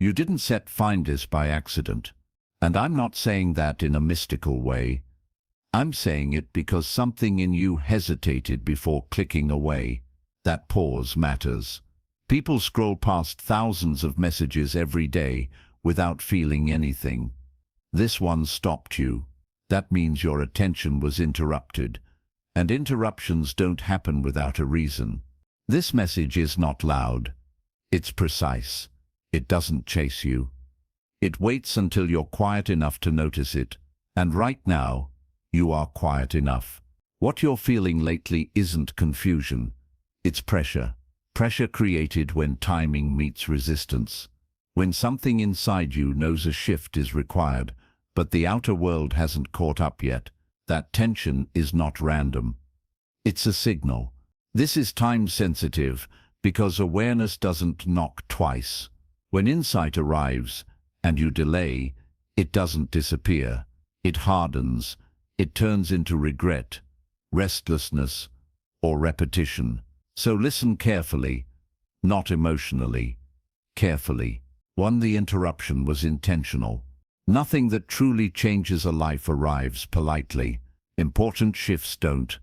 You didn't find this by accident. And I'm not saying that in a mystical way. I'm saying it because something in you hesitated before clicking away. That pause matters. People scroll past thousands of messages every day without feeling anything. This one stopped you. That means your attention was interrupted. And interruptions don't happen without a reason. This message is not loud. It's precise. It doesn't chase you. It waits until you're quiet enough to notice it. And right now, you are quiet enough. What you're feeling lately isn't confusion. It's pressure. Pressure created when timing meets resistance. When something inside you knows a shift is required, but the outer world hasn't caught up yet. That tension is not random. It's a signal. This is time-sensitive because awareness doesn't knock twice. When insight arrives and you delay, it doesn't disappear. It hardens. It turns into regret, restlessness, or repetition. So listen carefully, not emotionally, carefully. 1. The interruption was intentional. Nothing that truly changes a life arrives politely. Important shifts don't.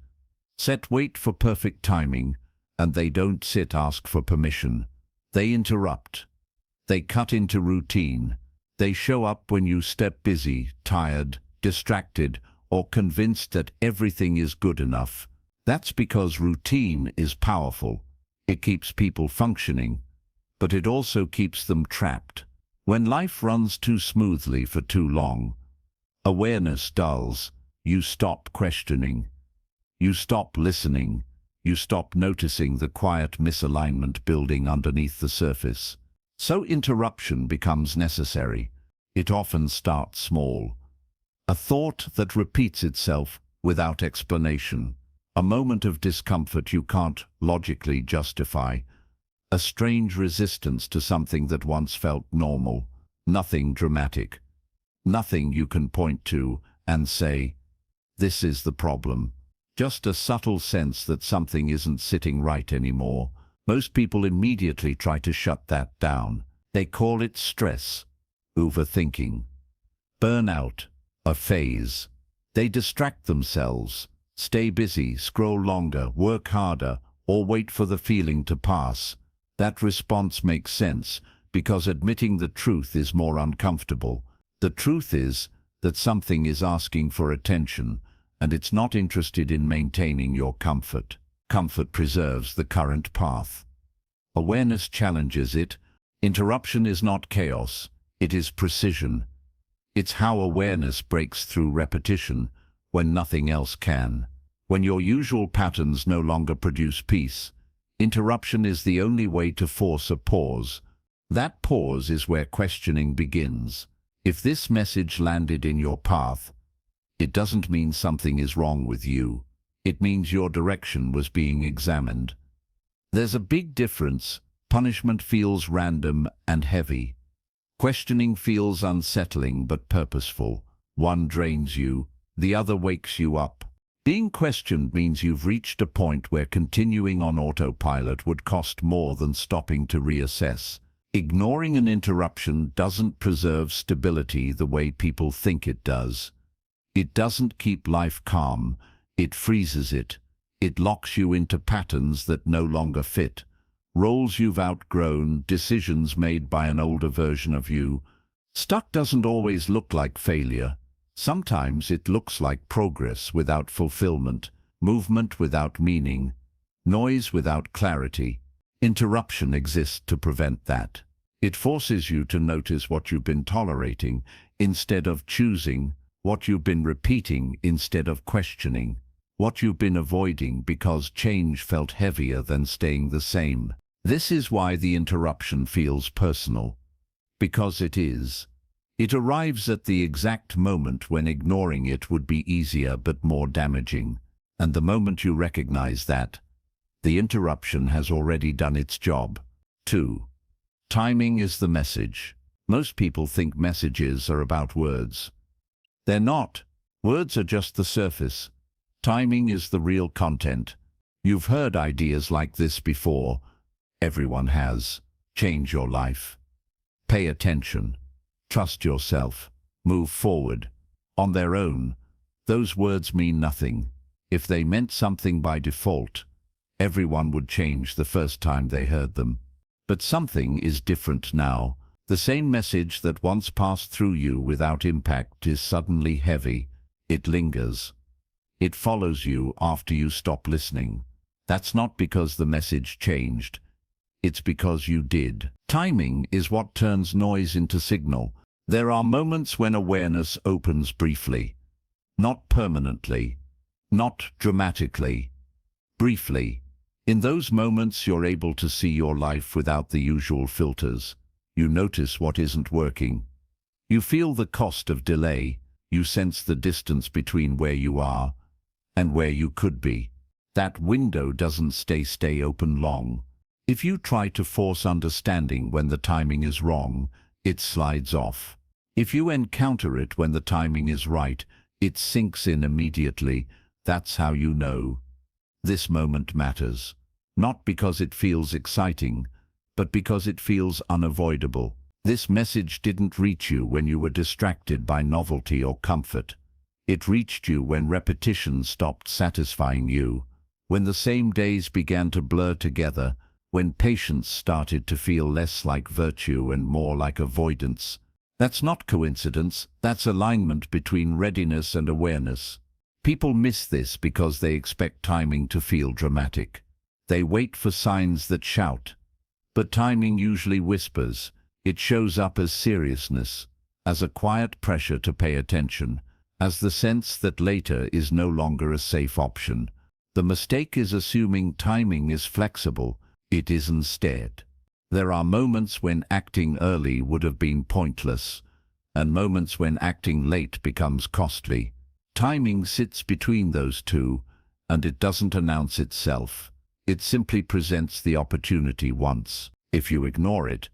Wait for perfect timing, and they don't ask for permission. They interrupt. They cut into routine. They show up when you step busy, tired, distracted, or convinced that everything is good enough. That's because routine is powerful. It keeps people functioning, but it also keeps them trapped. When life runs too smoothly for too long, awareness dulls. You stop questioning. You stop listening. You stop noticing the quiet misalignment building underneath the surface. So interruption becomes necessary. It often starts small. A thought that repeats itself without explanation. A moment of discomfort you can't logically justify. A strange resistance to something that once felt normal. Nothing dramatic. Nothing you can point to and say, "This is the problem." Just a subtle sense that something isn't sitting right anymore. Most people immediately try to shut that down. They call it stress, overthinking, burnout, a phase. They distract themselves, stay busy, scroll longer, work harder, or wait for the feeling to pass. That response makes sense because admitting the truth is more uncomfortable. The truth is that something is asking for attention, and it's not interested in maintaining your comfort. Comfort preserves the current path. Awareness challenges it. Interruption is not chaos, it is precision. It's how awareness breaks through repetition when nothing else can. When your usual patterns no longer produce peace, interruption is the only way to force a pause. That pause is where questioning begins. If this message landed in your path, it doesn't mean something is wrong with you. It means your direction was being examined. There's a big difference. Punishment feels random and heavy. Questioning feels unsettling but purposeful. One drains you, the other wakes you up. Being questioned means you've reached a point where continuing on autopilot would cost more than stopping to reassess. Ignoring an interruption doesn't preserve stability the way people think it does. It doesn't keep life calm, it freezes it. It locks you into patterns that no longer fit. Roles you've outgrown, decisions made by an older version of you. Stuck doesn't always look like failure. Sometimes it looks like progress without fulfillment, movement without meaning, noise without clarity. Interruption exists to prevent that. It forces you to notice what you've been tolerating instead of choosing, what you've been repeating instead of questioning, what you've been avoiding because change felt heavier than staying the same. This is why the interruption feels personal. Because it is. It arrives at the exact moment when ignoring it would be easier but more damaging. And the moment you recognize that, the interruption has already done its job. 2. Timing is the message. Most people think messages are about words. They're not. Words are just the surface. Timing is the real content. You've heard ideas like this before. Everyone has. Change your life. Pay attention. Trust yourself. Move forward. On their own, those words mean nothing. If they meant something by default, everyone would change the first time they heard them. But something is different now. The same message that once passed through you without impact is suddenly heavy. It lingers. It follows you after you stop listening. That's not because the message changed. It's because you did. Timing is what turns noise into signal. There are moments when awareness opens briefly. Not permanently. Not dramatically. Briefly. In those moments you're able to see your life without the usual filters. You notice what isn't working. You feel the cost of delay. You sense the distance between where you are and where you could be. That window doesn't stay open long. If you try to force understanding when the timing is wrong, it slides off. If you encounter it when the timing is right, it sinks in immediately. That's how you know. This moment matters. Not because it feels exciting, but because it feels unavoidable. This message didn't reach you when you were distracted by novelty or comfort. It reached you when repetition stopped satisfying you, when the same days began to blur together, when patience started to feel less like virtue and more like avoidance. That's not coincidence, that's alignment between readiness and awareness. People miss this because they expect timing to feel dramatic. They wait for signs that shout. But timing usually whispers. It shows up as seriousness, as a quiet pressure to pay attention, as the sense that later is no longer a safe option. The mistake is assuming timing is flexible. It is instead. There are moments when acting early would have been pointless, and moments when acting late becomes costly. Timing sits between those two, and it doesn't announce itself. It simply presents the opportunity once. If you ignore it,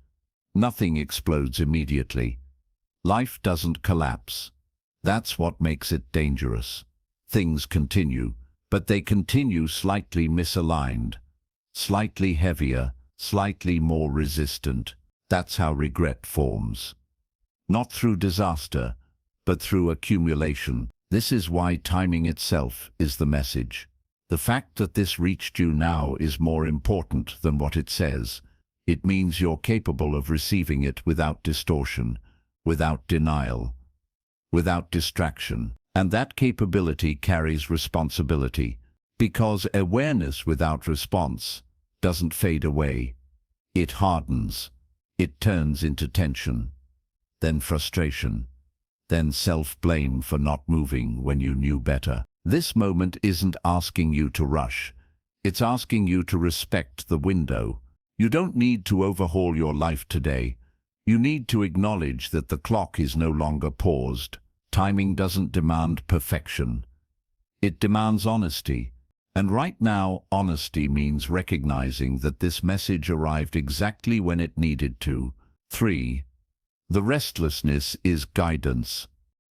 nothing explodes immediately. Life doesn't collapse. That's what makes it dangerous. Things continue, but they continue slightly misaligned, slightly heavier, slightly more resistant. That's how regret forms. Not through disaster, but through accumulation. This is why timing itself is the message. The fact that this reached you now is more important than what it says. It means you're capable of receiving it without distortion, without denial, without distraction. And that capability carries responsibility, because awareness without response doesn't fade away. It hardens. It turns into tension, then frustration, then self-blame for not moving when you knew better. This moment isn't asking you to rush. It's asking you to respect the window. You don't need to overhaul your life today. You need to acknowledge that the clock is no longer paused. Timing doesn't demand perfection. It demands honesty. And right now, honesty means recognizing that this message arrived exactly when it needed to. 3. The restlessness is guidance.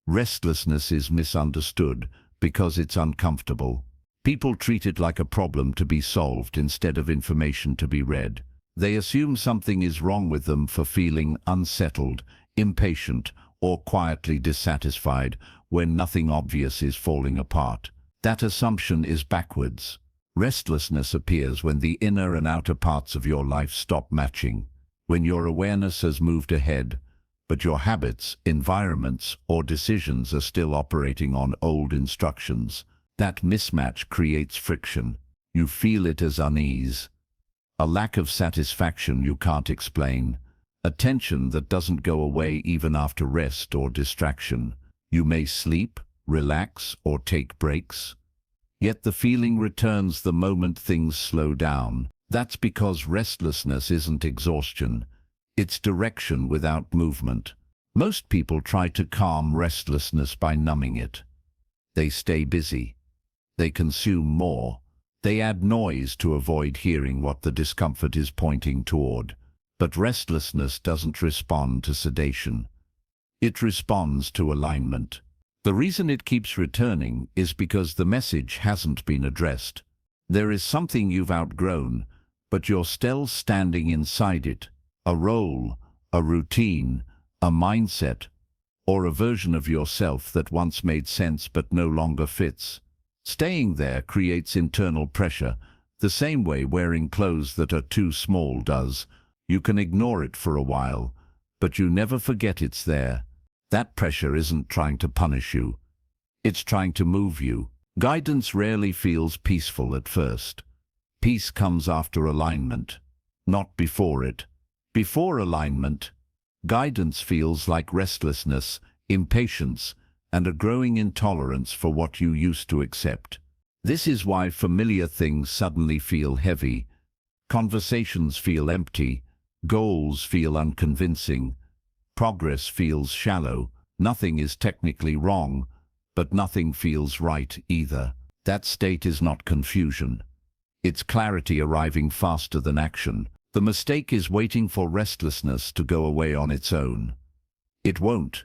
Restlessness is misunderstood because it's uncomfortable. People treat it like a problem to be solved instead of information to be read. They assume something is wrong with them for feeling unsettled, impatient, or quietly dissatisfied when nothing obvious is falling apart. That assumption is backwards. Restlessness appears when the inner and outer parts of your life stop matching, when your awareness has moved ahead, but your habits, environments, or decisions are still operating on old instructions. That mismatch creates friction. You feel it as unease, a lack of satisfaction you can't explain, a tension that doesn't go away even after rest or distraction. You may sleep, relax, or take breaks, yet the feeling returns the moment things slow down. That's because restlessness isn't exhaustion. It's direction without movement. Most people try to calm restlessness by numbing it. They stay busy. They consume more. They add noise to avoid hearing what the discomfort is pointing toward. But restlessness doesn't respond to sedation. It responds to alignment. The reason it keeps returning is because the message hasn't been addressed. There is something you've outgrown, but you're still standing inside it. A role, a routine, a mindset, or a version of yourself that once made sense but no longer fits. Staying there creates internal pressure, the same way wearing clothes that are too small does. You can ignore it for a while, but you never forget it's there. That pressure isn't trying to punish you. It's trying to move you. Guidance rarely feels peaceful at first. Peace comes after alignment, not before it. Before alignment, guidance feels like restlessness, impatience, and a growing intolerance for what you used to accept. This is why familiar things suddenly feel heavy, conversations feel empty, goals feel unconvincing, progress feels shallow. Nothing is technically wrong, but nothing feels right either. That state is not confusion. It's clarity arriving faster than action. The mistake is waiting for restlessness to go away on its own. It won't.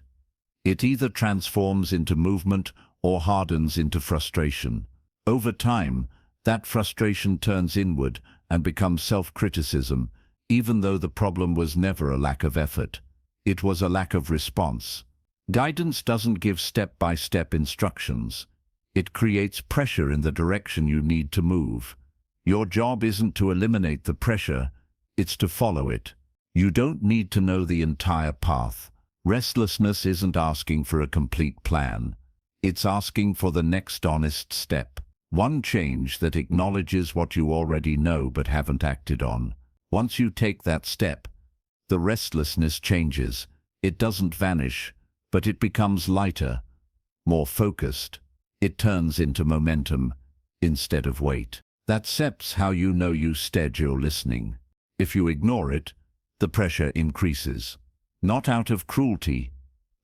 It either transforms into movement or hardens into frustration. Over time, that frustration turns inward and becomes self-criticism, even though the problem was never a lack of effort. It was a lack of response. Guidance doesn't give step-by-step instructions. It creates pressure in the direction you need to move. Your job isn't to eliminate the pressure, it's to follow it. You don't need to know the entire path. Restlessness isn't asking for a complete plan. It's asking for the next honest step. One change that acknowledges what you already know but haven't acted on. Once you take that step, the restlessness changes. It doesn't vanish, but it becomes lighter, more focused. It turns into momentum instead of weight. That steps how you know you stead your listening. If you ignore it, the pressure increases. Not out of cruelty,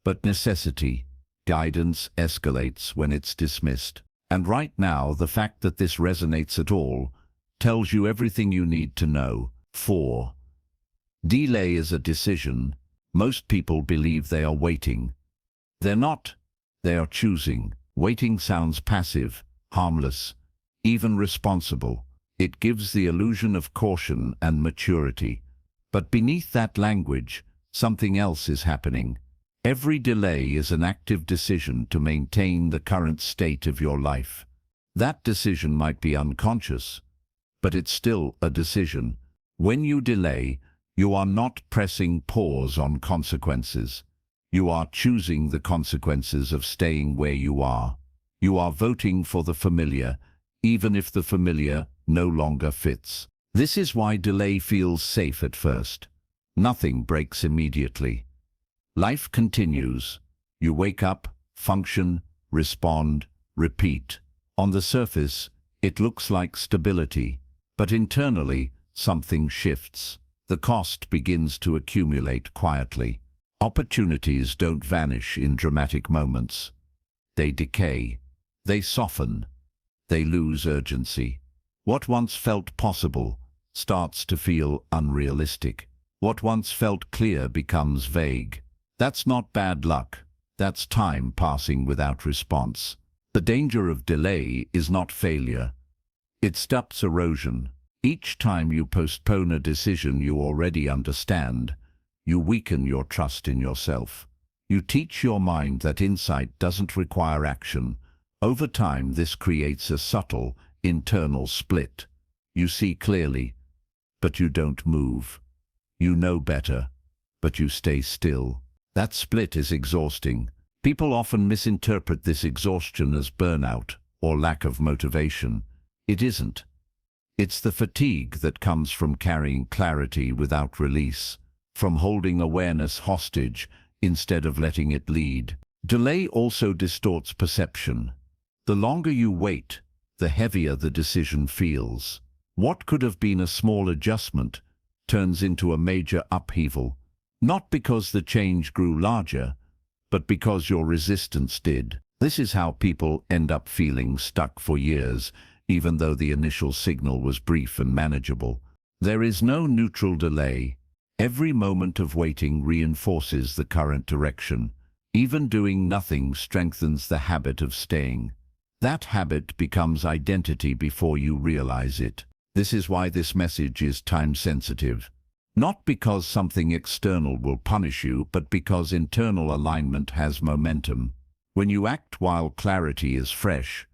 but necessity. Guidance escalates when it's dismissed. And right now, the fact that this resonates at all tells you everything you need to know. 4. Delay is a decision. Most people believe they are waiting. They're not. They are choosing. Waiting sounds passive, harmless, even responsible. It gives the illusion of caution and maturity. But beneath that language, something else is happening. Every delay is an active decision to maintain the current state of your life. That decision might be unconscious, but it's still a decision. When you delay, you are not pressing pause on consequences. You are choosing the consequences of staying where you are. You are voting for the familiar, even if the familiar no longer fits. This is why delay feels safe at first. Nothing breaks immediately. Life continues. You wake up, function, respond, repeat. On the surface, it looks like stability, but internally, something shifts. The cost begins to accumulate quietly. Opportunities don't vanish in dramatic moments. They decay. They soften. They lose urgency. What once felt possible starts to feel unrealistic. What once felt clear becomes vague. That's not bad luck. That's time passing without response. The danger of delay is not failure. It stops erosion. Each time you postpone a decision you already understand, you weaken your trust in yourself. You teach your mind that insight doesn't require action. Over time, this creates a subtle, internal split. You see clearly, but you don't move. You know better, but you stay still. That split is exhausting. People often misinterpret this exhaustion as burnout or lack of motivation. It isn't. It's the fatigue that comes from carrying clarity without release, from holding awareness hostage instead of letting it lead. Delay also distorts perception. The longer you wait, the heavier the decision feels. What could have been a small adjustment turns into a major upheaval, not because the change grew larger, but because your resistance did. This is how people end up feeling stuck for years, even though the initial signal was brief and manageable. There is no neutral delay. Every moment of waiting reinforces the current direction. Even doing nothing strengthens the habit of staying. That habit becomes identity before you realize it. This is why this message is time-sensitive. Not because something external will punish you, but because internal alignment has momentum. When you act while clarity is fresh,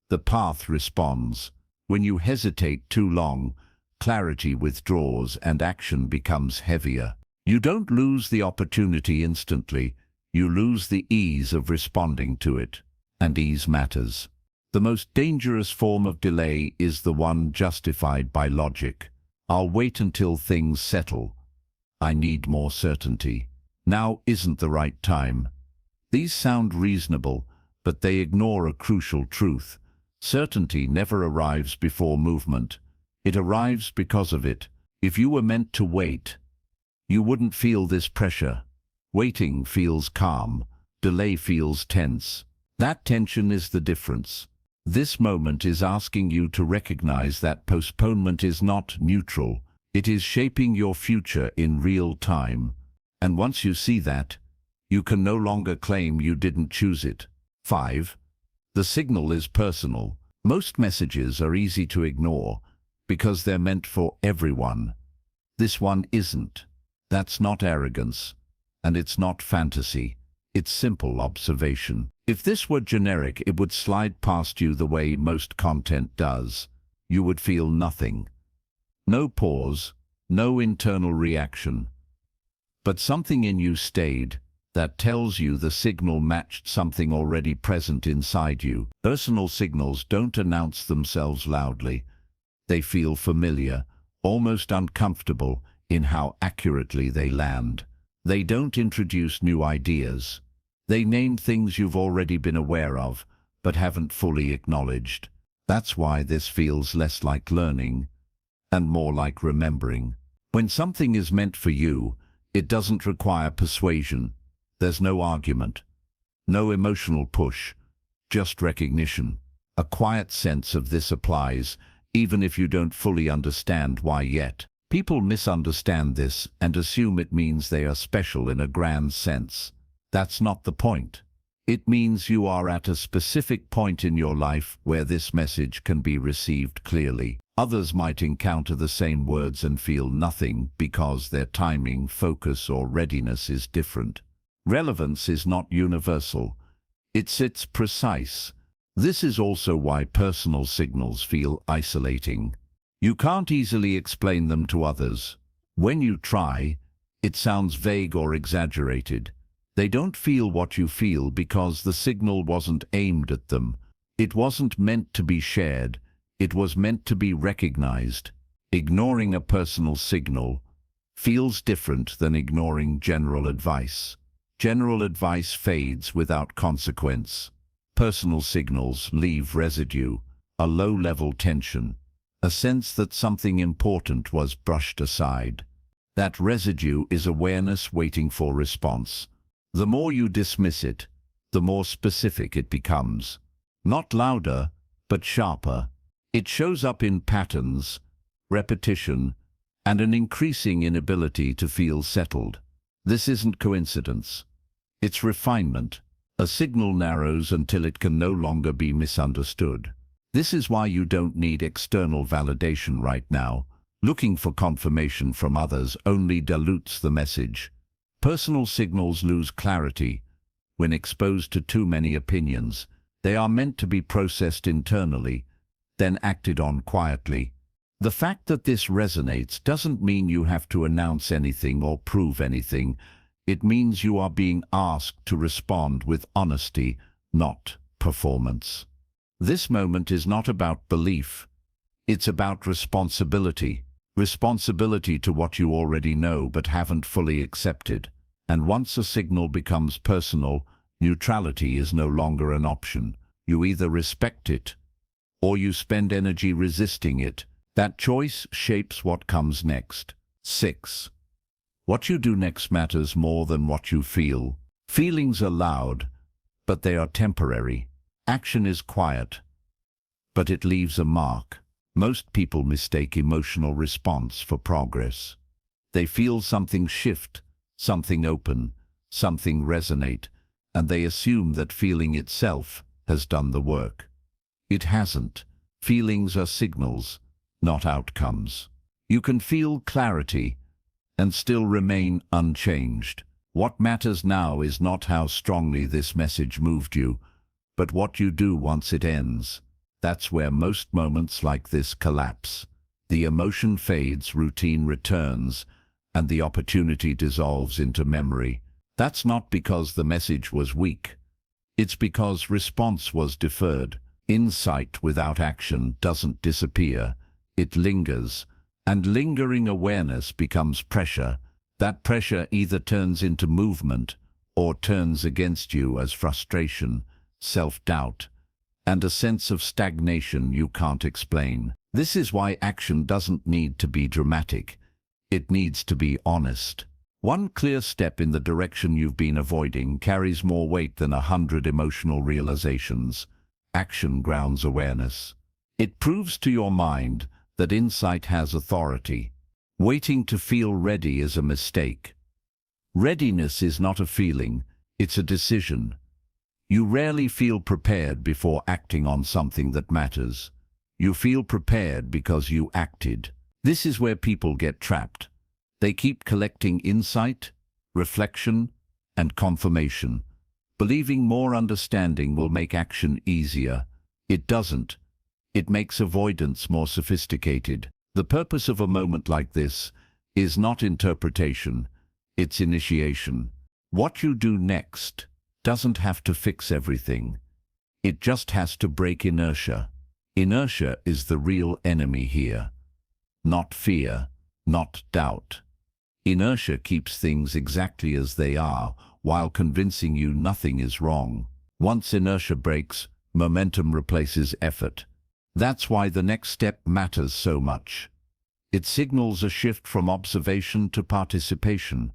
the path responds. When you hesitate too long, clarity withdraws and action becomes heavier. You don't lose the opportunity instantly, you lose the ease of responding to it. And ease matters. The most dangerous form of delay is the one justified by logic. I'll wait until things settle. I need more certainty. Now isn't the right time. These sound reasonable, but they ignore a crucial truth. Certainty never arrives before movement. It arrives because of it. If you were meant to wait, you wouldn't feel this pressure. Waiting feels calm. Delay feels tense. That tension is the difference. This moment is asking you to recognize that postponement is not neutral. It is shaping your future in real time. And once you see that, you can no longer claim you didn't choose it. 5. The signal is personal. Most messages are easy to ignore because they're meant for everyone. This one isn't. That's not arrogance, and it's not fantasy. It's simple observation. If this were generic, it would slide past you the way most content does. You would feel nothing. No pause, no internal reaction. But something in you stayed. That tells you the signal matched something already present inside you. Personal signals don't announce themselves loudly. They feel familiar, almost uncomfortable in how accurately they land. They don't introduce new ideas. They name things you've already been aware of, but haven't fully acknowledged. That's why this feels less like learning and more like remembering. When something is meant for you, it doesn't require persuasion. There's no argument, no emotional push, just recognition. A quiet sense of this applies, even if you don't fully understand why yet. People misunderstand this and assume it means they are special in a grand sense. That's not the point. It means you are at a specific point in your life where this message can be received clearly. Others might encounter the same words and feel nothing because their timing, focus, or readiness is different. Relevance is not universal. It sits precise. This is also why personal signals feel isolating. You can't easily explain them to others. When you try, it sounds vague or exaggerated. They don't feel what you feel because the signal wasn't aimed at them. It wasn't meant to be shared. It was meant to be recognized. Ignoring a personal signal feels different than ignoring general advice. General advice fades without consequence. Personal signals leave residue, a low-level tension, a sense that something important was brushed aside. That residue is awareness waiting for response. The more you dismiss it, the more specific it becomes. Not louder, but sharper. It shows up in patterns, repetition, and an increasing inability to feel settled. This isn't coincidence. It's refinement. A signal narrows until it can no longer be misunderstood. This is why you don't need external validation right now. Looking for confirmation from others only dilutes the message. Personal signals lose clarity when exposed to too many opinions. They are meant to be processed internally, then acted on quietly. The fact that this resonates doesn't mean you have to announce anything or prove anything. It means you are being asked to respond with honesty, not performance. This moment is not about belief. It's about responsibility. Responsibility to what you already know but haven't fully accepted. And once a signal becomes personal, neutrality is no longer an option. You either respect it or you spend energy resisting it. That choice shapes what comes next. 6. What you do next matters more than what you feel. Feelings are loud, but they are temporary. Action is quiet, but it leaves a mark. Most people mistake emotional response for progress. They feel something shift, something open, something resonate, and they assume that feeling itself has done the work. It hasn't. Feelings are signals, not outcomes. You can feel clarity, and still remain unchanged. What matters now is not how strongly this message moved you, but what you do once it ends. That's where most moments like this collapse. The emotion fades, routine returns, and the opportunity dissolves into memory. That's not because the message was weak. It's because response was deferred. Insight without action doesn't disappear. It lingers, and lingering awareness becomes pressure. That pressure either turns into movement or turns against you as frustration, self-doubt, and a sense of stagnation you can't explain. This is why action doesn't need to be dramatic. It needs to be honest. One clear step in the direction you've been avoiding carries more weight than 100 emotional realizations. Action grounds awareness. It proves to your mind that insight has authority. Waiting to feel ready is a mistake. Readiness is not a feeling, it's a decision. You rarely feel prepared before acting on something that matters. You feel prepared because you acted. This is where people get trapped. They keep collecting insight, reflection, and confirmation, believing more understanding will make action easier. It doesn't. It makes avoidance more sophisticated. The purpose of a moment like this is not interpretation, it's initiation. What you do next doesn't have to fix everything. It just has to break inertia. Inertia is the real enemy here. Not fear, not doubt. Inertia keeps things exactly as they are, while convincing you nothing is wrong. Once inertia breaks, momentum replaces effort. That's why the next step matters so much. It signals a shift from observation to participation,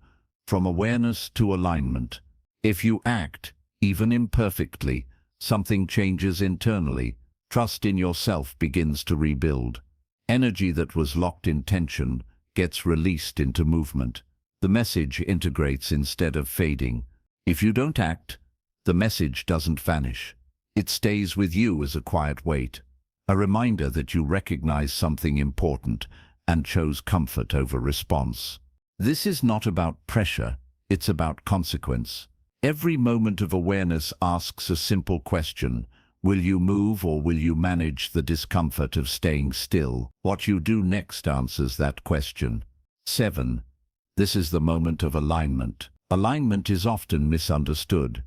from awareness to alignment. If you act, even imperfectly, something changes internally. Trust in yourself begins to rebuild. Energy that was locked in tension gets released into movement. The message integrates instead of fading. If you don't act, the message doesn't vanish. It stays with you as a quiet weight, a reminder that you recognize something important and chose comfort over response. This is not about pressure, it's about consequence. Every moment of awareness asks a simple question: will you move or will you manage the discomfort of staying still? What you do next answers that question. 7. This is the moment of alignment. Alignment is often misunderstood.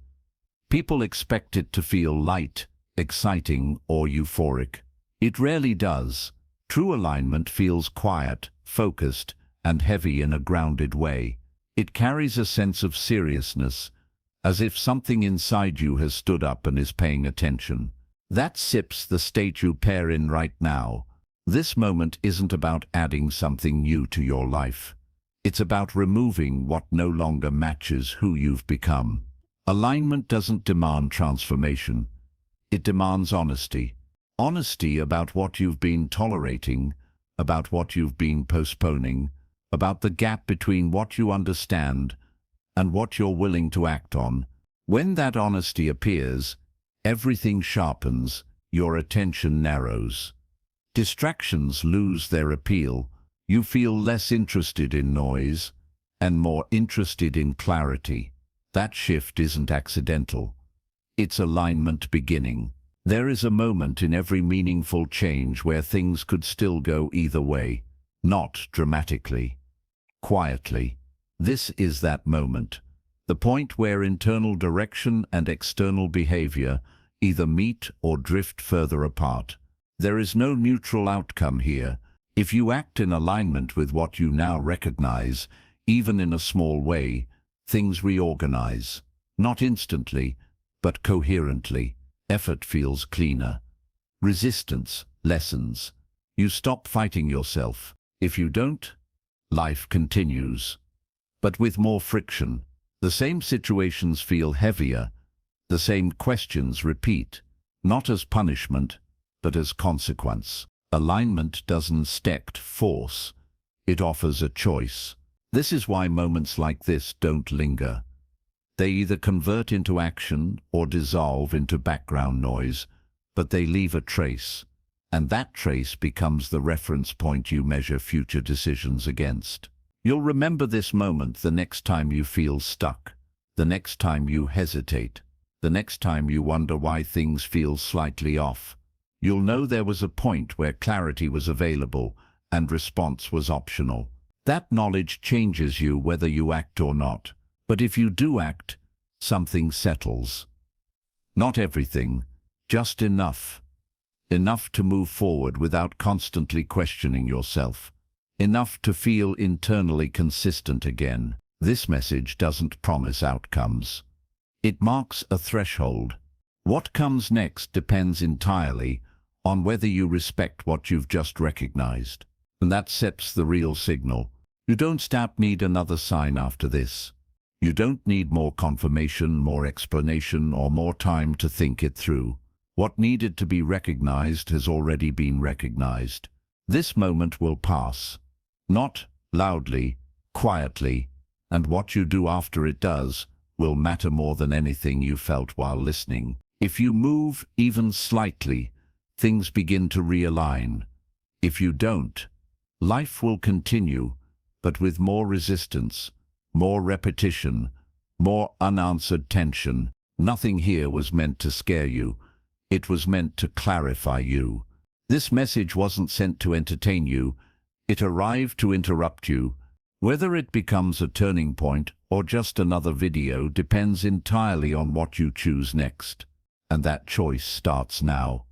People expect it to feel light, exciting, or euphoric. It rarely does. True alignment feels quiet, focused, and heavy in a grounded way. It carries a sense of seriousness, as if something inside you has stood up and is paying attention. That sips the state you pair in right now. This moment isn't about adding something new to your life. It's about removing what no longer matches who you've become. Alignment doesn't demand transformation. It demands honesty. Honesty about what you've been tolerating, about what you've been postponing, about the gap between what you understand and what you're willing to act on. When that honesty appears, everything sharpens, your attention narrows. Distractions lose their appeal. You feel less interested in noise and more interested in clarity. That shift isn't accidental. It's alignment beginning. There is a moment in every meaningful change where things could still go either way, not dramatically, quietly. This is that moment, the point where internal direction and external behavior either meet or drift further apart. There is no neutral outcome here. If you act in alignment with what you now recognize, even in a small way, things reorganize. Not instantly, but coherently. Effort feels cleaner. Resistance lessens. You stop fighting yourself. If you don't, life continues. But with more friction. The same situations feel heavier. The same questions repeat. Not as punishment, but as consequence. Alignment doesn't instict force. It offers a choice. This is why moments like this don't linger. They either convert into action or dissolve into background noise, but they leave a trace, and that trace becomes the reference point you measure future decisions against. You'll remember this moment the next time you feel stuck, the next time you hesitate, the next time you wonder why things feel slightly off. You'll know there was a point where clarity was available and response was optional. That knowledge changes you whether you act or not. But if you do act, something settles. Not everything, just enough. Enough to move forward without constantly questioning yourself. Enough to feel internally consistent again. This message doesn't promise outcomes. It marks a threshold. What comes next depends entirely on whether you respect what you've just recognized. And that sets the real signal. You don't need another sign after this. You don't need more confirmation, more explanation, or more time to think it through. What needed to be recognized has already been recognized. This moment will pass. Not loudly, quietly, and what you do after it does will matter more than anything you felt while listening. If you move even slightly, things begin to realign. If you don't, life will continue, but with more resistance, more repetition, more unanswered tension. Nothing here was meant to scare you. It was meant to clarify you. This message wasn't sent to entertain you. It arrived to interrupt you. Whether it becomes a turning point or just another video depends entirely on what you choose next. And that choice starts now.